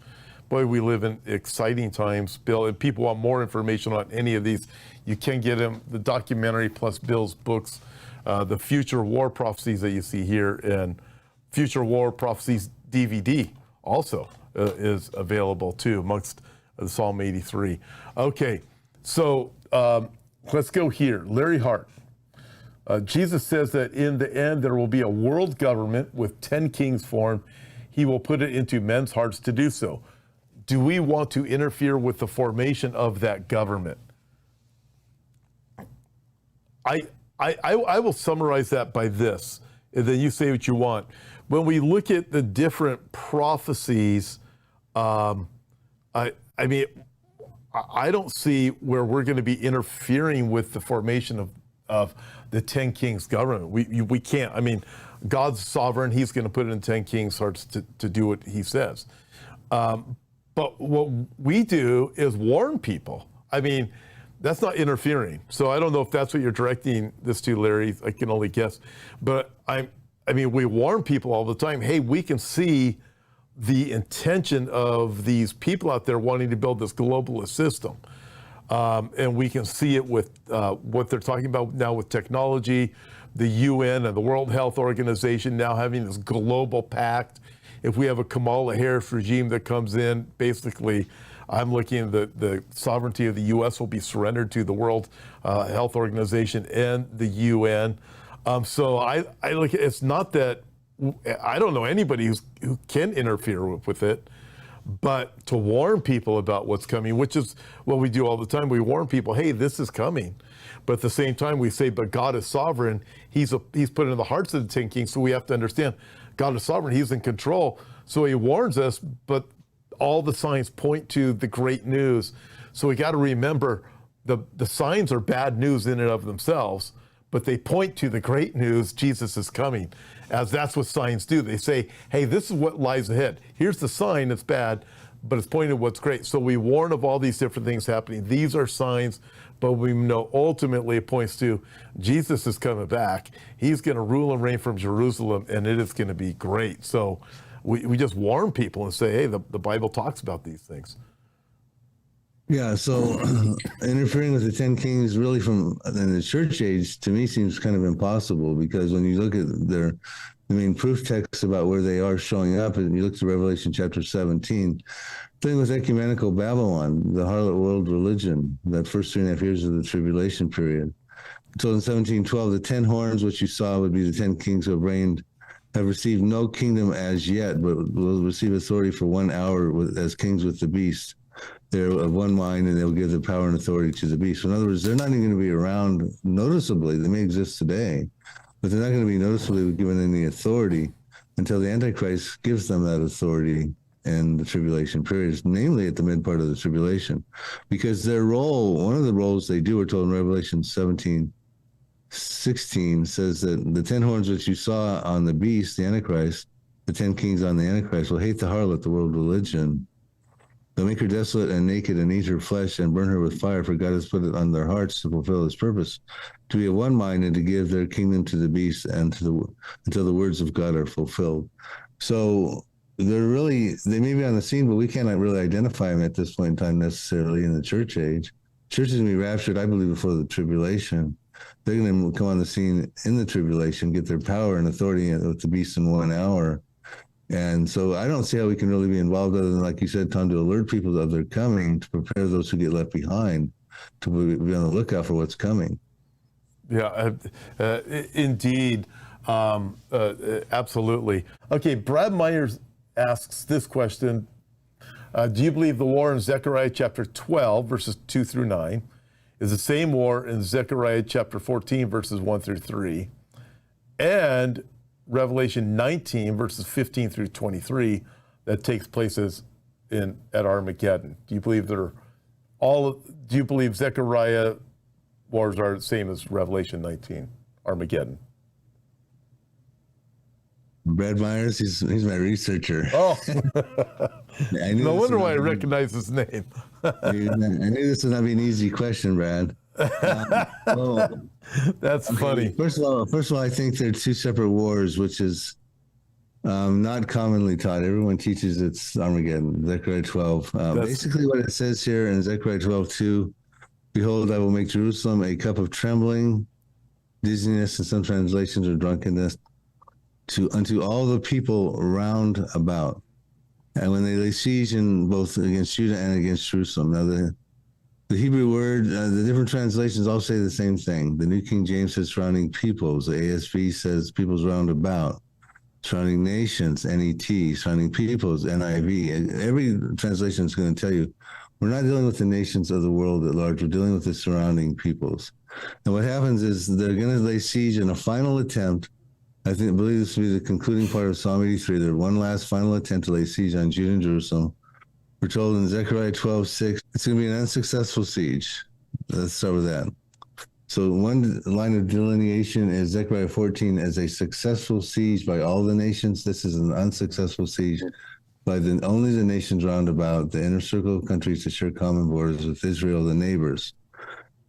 boy, we live in exciting times, Bill. And people want more information on any of these. You can get them the documentary plus Bill's books, the Future War Prophecies that you see here, and Future War Prophecies DVD also is available too amongst the Psalm 83. Okay, so let's go here. Larry Hart. Jesus says that in the end there will be a world government with 10 kings formed. He will put it into men's hearts to do so. Do we want to interfere with the formation of that government? I will summarize that by this, and then you say what you want. When we look at the different prophecies, I mean, I don't see where we're going to be interfering with the formation of the 10 kings government. We can't. I mean, God's sovereign. He's going to put it in 10 kings' hearts to do what he says. But what we do is warn people. I mean, that's not interfering. So I don't know if that's what you're directing this to, Larry. I can only guess. But I mean, we warn people all the time. Hey, we can see the intention of these people out there wanting to build this globalist system. And we can see it with what they're talking about now with technology, the UN and the World Health Organization now having this global pact. If we have a Kamala Harris regime that comes in, basically, I'm looking at the sovereignty of the U.S. will be surrendered to the World Health Organization and the UN. So I look. It's not that I don't know anybody who can interfere with it, but to warn people about what's coming, which is what we do all the time. We warn people, hey, this is coming. But at the same time, we say, but God is sovereign. He's put it in the hearts of the 10 kings, so we have to understand God is sovereign. He's in control. So he warns us, but all the signs point to the great news. So we got to remember the signs are bad news in and of themselves, but they point to the great news, Jesus is coming, as that's what signs do. They say, hey, this is what lies ahead. Here's the sign that's bad, but it's pointing to what's great. So we warn of all these different things happening. These are signs, but we know ultimately it points to Jesus is coming back. He's going to rule and reign from Jerusalem, and it is going to be great. So we just warn people and say, hey, the Bible talks about these things. Yeah, so interfering with the 10 kings really from in the church age to me seems kind of impossible, because when you look at the main proof texts about where they are showing up, and you look to Revelation chapter 17, thing with ecumenical Babylon, the harlot world religion, that first 3.5 years of the tribulation period. So in 1712, the 10 horns which you saw would be the 10 kings who have reigned, have received no kingdom as yet, but will receive authority for 1 hour as kings with the beast. They're of one mind, and they'll give the power and authority to the beast. So in other words, they're not even going to be around noticeably. They may exist today, but they're not going to be noticeably given any authority until the Antichrist gives them that authority in the tribulation periods, namely at the mid part of the tribulation. Because their role, one of the roles they do, we're told in Revelation 17:16, says that the 10 horns which you saw on the beast, the Antichrist, the 10 kings on the Antichrist, will hate the harlot, the world religion. They'll make her desolate and naked, and eat her flesh and burn her with fire, for God has put it on their hearts to fulfill his purpose, to be of one mind and to give their kingdom to the beast and until the words of God are fulfilled. So they may be on the scene, but we cannot really identify them at this point in time necessarily in the church age. Church is going to be raptured, I believe, before the tribulation. They're going to come on the scene in the tribulation, get their power and authority with the beast in 1 hour. And so I don't see how we can really be involved other than, like you said, Tom, to alert people that they're coming, to prepare those who get left behind, to be on the lookout for what's coming. Yeah, indeed. Absolutely. Okay, Brad Myers asks this question. Do you believe the war in Zechariah chapter 12, verses 2 through 9, is the same war in Zechariah chapter 14, verses 1 through 3, and Revelation 19, verses 15 through 23, that takes place at Armageddon? Do you believe do you believe Zechariah wars are the same as Revelation 19, Armageddon? Brad Myers, he's my researcher. Oh, no wonder why I recognize his name. I knew this would not be an easy question, Brad. That's funny. First of all, I think they're two separate wars, which is not commonly taught. Everyone teaches it's Armageddon, Zechariah 12. Basically, what it says here in Zechariah 12:2, behold, I will make Jerusalem a cup of trembling, dizziness, and some translations are drunkenness, unto all the people round about. And when they lay siege in both against Judah and against Jerusalem. Now, the Hebrew word, the different translations all say the same thing. The New King James says surrounding peoples. The ASV says peoples round about. Surrounding nations, NET. Surrounding peoples, NIV. And every translation is going to tell you, we're not dealing with the nations of the world at large. We're dealing with the surrounding peoples. And what happens is they're going to lay siege in a final attempt. I believe this will be the concluding part of Psalm 83. Their one last final attempt to lay siege on Judah and Jerusalem. We're told in Zechariah 12:6, it's going to be an unsuccessful siege. Let's start with that. So one line of delineation is Zechariah 14 as a successful siege by all the nations. This is an unsuccessful siege by only the nations round about, the inner circle of countries that share common borders with Israel, the neighbors.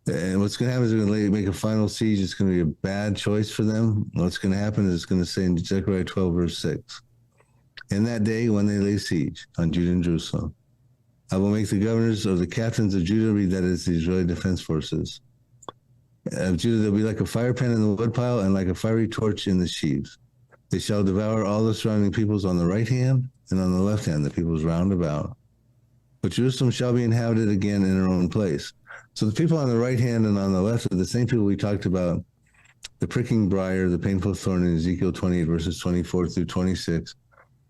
And what's going to happen is they're going to make a final siege. It's going to be a bad choice for them. What's going to happen is it's going to say in Zechariah 12, verse 6, in that day when they lay siege on Judah and Jerusalem, I will make the governors or the captains of Judah read, that is the Israeli defense forces. Of Judah, they'll be like a fire pan in the woodpile and like a fiery torch in the sheaves. They shall devour all the surrounding peoples on the right hand and on the left hand, the peoples round about. But Jerusalem shall be inhabited again in her own place. So the people on the right hand and on the left are the same people we talked about, the pricking briar, the painful thorn in Ezekiel 28, verses 24 through 26.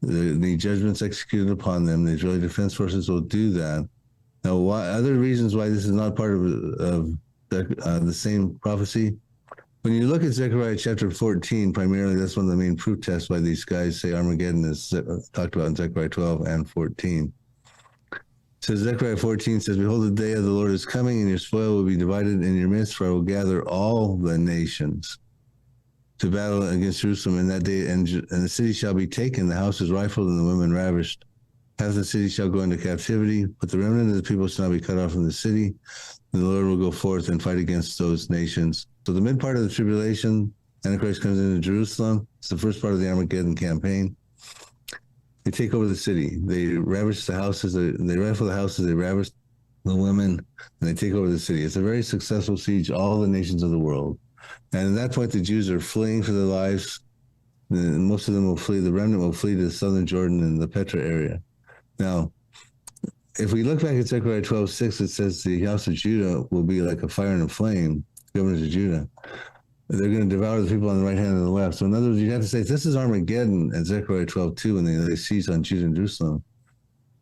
The judgments executed upon them, the Israeli defense forces will do that. Now, other reasons why this is not part of the same prophecy, when you look at Zechariah chapter 14, primarily that's one of the main proof tests why these guys say Armageddon is talked about in Zechariah 12 and 14. So Zechariah 14 says, behold, the day of the Lord is coming, and your spoil will be divided in your midst, for I will gather all the nations to battle against Jerusalem in that day, and the city shall be taken, the houses rifled, and the women ravished. Half the city shall go into captivity, but the remnant of the people shall not be cut off from the city. And the Lord will go forth and fight against those nations. So the mid part of the tribulation, Antichrist comes into Jerusalem. It's the first part of the Armageddon campaign. They take over the city. They ravish the houses. They rifle the houses. They ravish the women, and they take over the city. It's a very successful siege, all the nations of the world. And at that point, the Jews are fleeing for their lives. Most of them will flee. The remnant will flee to southern Jordan and the Petra area. Now, if we look back at Zechariah 12:6, it says the house of Judah will be like a fire and a flame, governors of Judah. They're going to devour the people on the right hand and the left. So in other words, you have to say, this is Armageddon at Zechariah 12:2 when they seize on Judah and Jerusalem.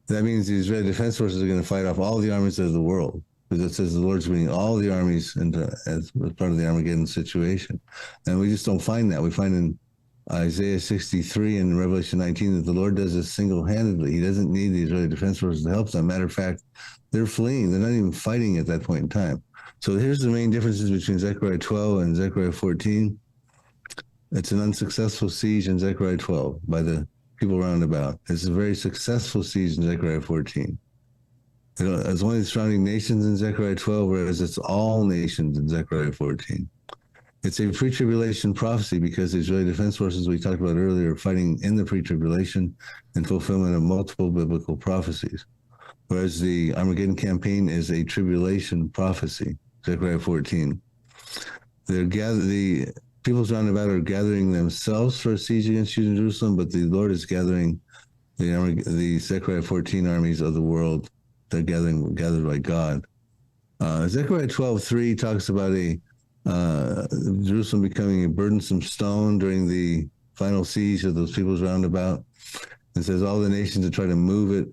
That means the Israeli defense forces are going to fight off all the armies of the world, because it says the Lord's bringing all the armies into as part of the Armageddon situation. And we just don't find that. We find in Isaiah 63 and Revelation 19 that the Lord does this single-handedly. He doesn't need the Israeli defense forces to help them. Matter of fact, they're fleeing. They're not even fighting at that point in time. So here's the main differences between Zechariah 12 and Zechariah 14. It's an unsuccessful siege in Zechariah 12 by the people round about. It's a very successful siege in Zechariah 14. It's only the surrounding nations in Zechariah 12, whereas it's all nations in Zechariah 14. It's a pre-tribulation prophecy because the Israeli defense forces we talked about earlier are fighting in the pre-tribulation and fulfillment of multiple biblical prophecies. Whereas the Armageddon campaign is a tribulation prophecy, Zechariah 14. The peoples round about are gathering themselves for a siege against Judah and Jerusalem, but the Lord is gathering the Zechariah 14 armies of the world. They're gathered by God. Zechariah 12:3 talks about Jerusalem becoming a burdensome stone during the final siege of those peoples round about. It says all the nations that try to move it,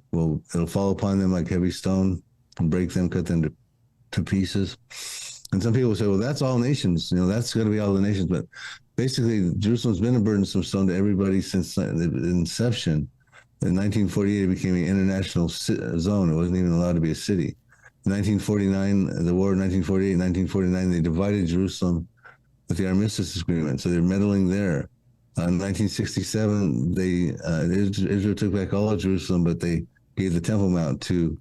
it'll fall upon them like heavy stone and break them, cut them to pieces. And some people say, well, that's all nations. That's going to be all the nations. But basically, Jerusalem's been a burdensome stone to everybody since the inception. In 1948, it became an international zone. It wasn't even allowed to be a city. In 1949, the war in 1948, 1949, they divided Jerusalem with the Armistice Agreement. So they're meddling there. In 1967, Israel took back all of Jerusalem, but they gave the Temple Mount to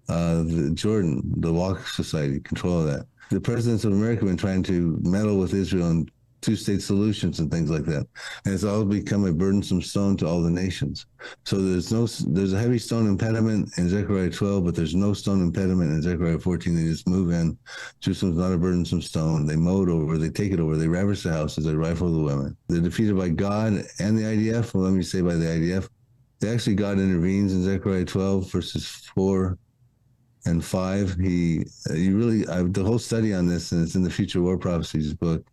the Jordan, the Walk Society, control of that. The presidents of America have been trying to meddle with Israel on two-state solutions and things like that. And it's all become a burdensome stone to all the nations. So there's a heavy stone impediment in Zechariah 12, but there's no stone impediment in Zechariah 14. They just move in. Jerusalem's not a burdensome stone. They mow it over. They take it over. They ravage the houses. They rifle the women. They're defeated by God and the IDF. Well, let me say by the IDF. God intervenes in Zechariah 12, verses 4 and 5. The whole study on this, and it's in the Future War Prophecies book.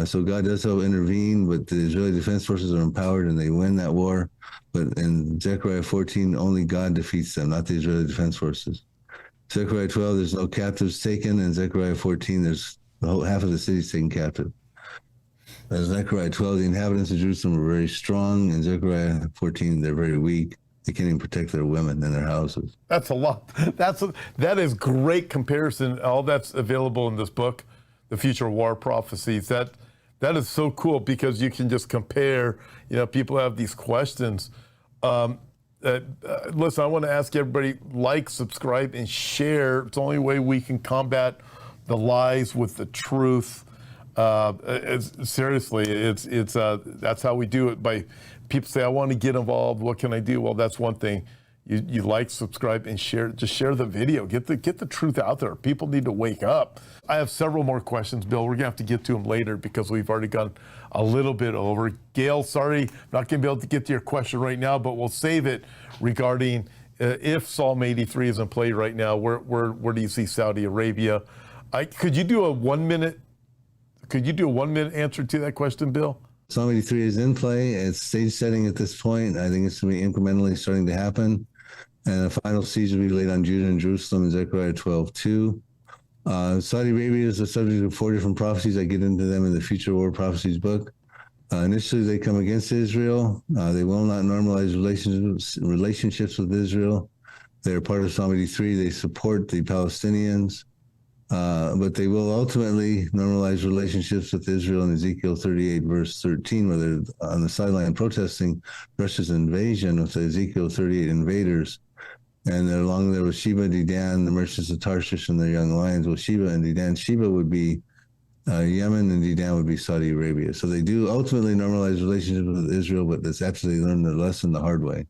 So God does help intervene, but the Israeli defense forces are empowered and they win that war. But in Zechariah 14, only God defeats them, not the Israeli defense forces. Zechariah 12, there's no captives taken. In Zechariah 14, there's the whole half of the city's taken captive. In Zechariah 12, the inhabitants of Jerusalem are very strong. In Zechariah 14, they're very weak. They can't even protect their women and their houses. That's a lot. That is great comparison. All that's available in this book, The Future War Prophecies. That is so cool because you can just compare. People have these questions. Listen, I want to ask everybody, like, subscribe, and share. It's the only way we can combat the lies with the truth. Seriously, that's how we do it. By people say, I want to get involved. What can I do? Well, that's one thing. You like, subscribe, and share. Just share the video. Get the truth out there. People need to wake up. I have several more questions, Bill. We're gonna have to get to them later because we've already gone a little bit over. Gail, sorry, I'm not gonna be able to get to your question right now, but we'll save it regarding if Psalm 83 is in play right now. Where do you see Saudi Arabia? Could you do a 1 minute? Could you do a 1 minute answer to that question, Bill? Psalm 83 is in play. It's stage setting at this point. I think it's going to be incrementally starting to happen. And the final siege will be laid on Judah and Jerusalem in Zechariah 12:2. Saudi Arabia is the subject of 4 different prophecies. I get into them in the Future War Prophecies book. Initially, they come against Israel. They will not normalize relationships with Israel. They're part of Psalm 83. They support the Palestinians. But they will ultimately normalize relationships with Israel in Ezekiel 38, verse 13, where they're on the sideline protesting Russia's invasion with the Ezekiel 38 invaders. And they're along there with Sheba, Dedan, the merchants of Tarshish, and their young lions. Well, Sheba and Dedan. Sheba would be Yemen, and Dedan would be Saudi Arabia. So they do ultimately normalize relationships with Israel, but it's actually learned their lesson the hard way.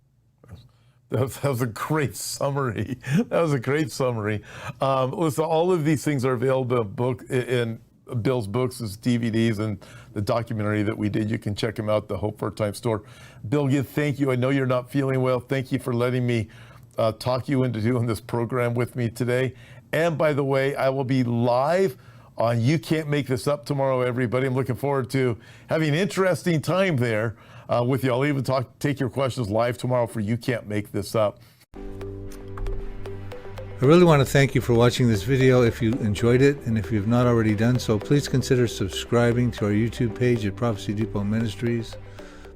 That was a great summary. That was a great summary. Listen, all of these things are available in Bill's books as DVDs and the documentary that we did. You can check them out at the Hope for a Time store. Bill, again, thank you. I know you're not feeling well. Thank you for letting me talk you into doing this program with me today. And by the way, I will be live on You Can't Make This Up tomorrow, everybody. I'm looking forward to having an interesting time there with you. I'll even take your questions live tomorrow for You Can't Make This Up. I really want to thank you for watching this video. If you enjoyed it, and if you've not already done so, please consider subscribing to our YouTube page at Prophecy Depot Ministries.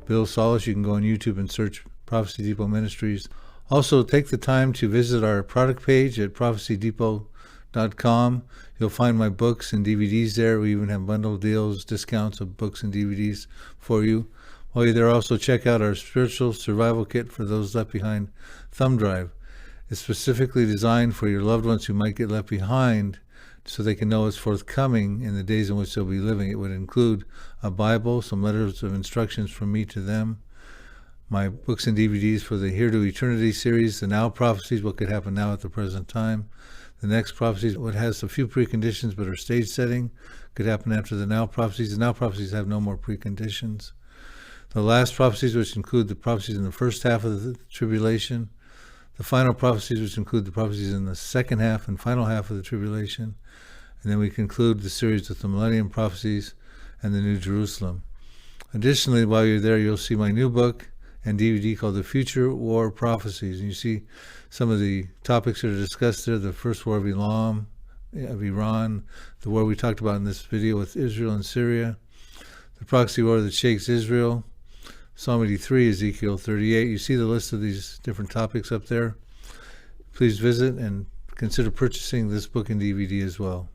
Bill Salus, you can go on YouTube and search Prophecy Depot Ministries. Also, take the time to visit our product page at prophecydepot.com. You'll find my books and DVDs there. We even have bundle deals, discounts of books and DVDs for you. While you're there, also check out our spiritual survival kit for those left behind thumb drive. It's specifically designed for your loved ones who might get left behind so they can know it's forthcoming in the days in which they'll be living. It would include a Bible, some letters of instructions from me to them, my books and DVDs for the Here to Eternity series, the Now Prophecies, what could happen now at the present time. The Next Prophecies, what has a few preconditions but are stage setting, could happen after the Now Prophecies. The Now Prophecies have no more preconditions. The Last Prophecies, which include the prophecies in the first half of the tribulation. The Final Prophecies, which include the prophecies in the second half and final half of the tribulation. And then we conclude the series with the Millennium Prophecies and the New Jerusalem. Additionally, while you're there, you'll see my new book and DVD called The Future War Prophecies. And you see some of the topics that are discussed there: the First War of Elam, of Iran, the war we talked about in this video with Israel and Syria, the proxy war that shakes Israel, Psalm 83, Ezekiel 38. You see the list of these different topics up there. Please visit and consider purchasing this book and DVD as well.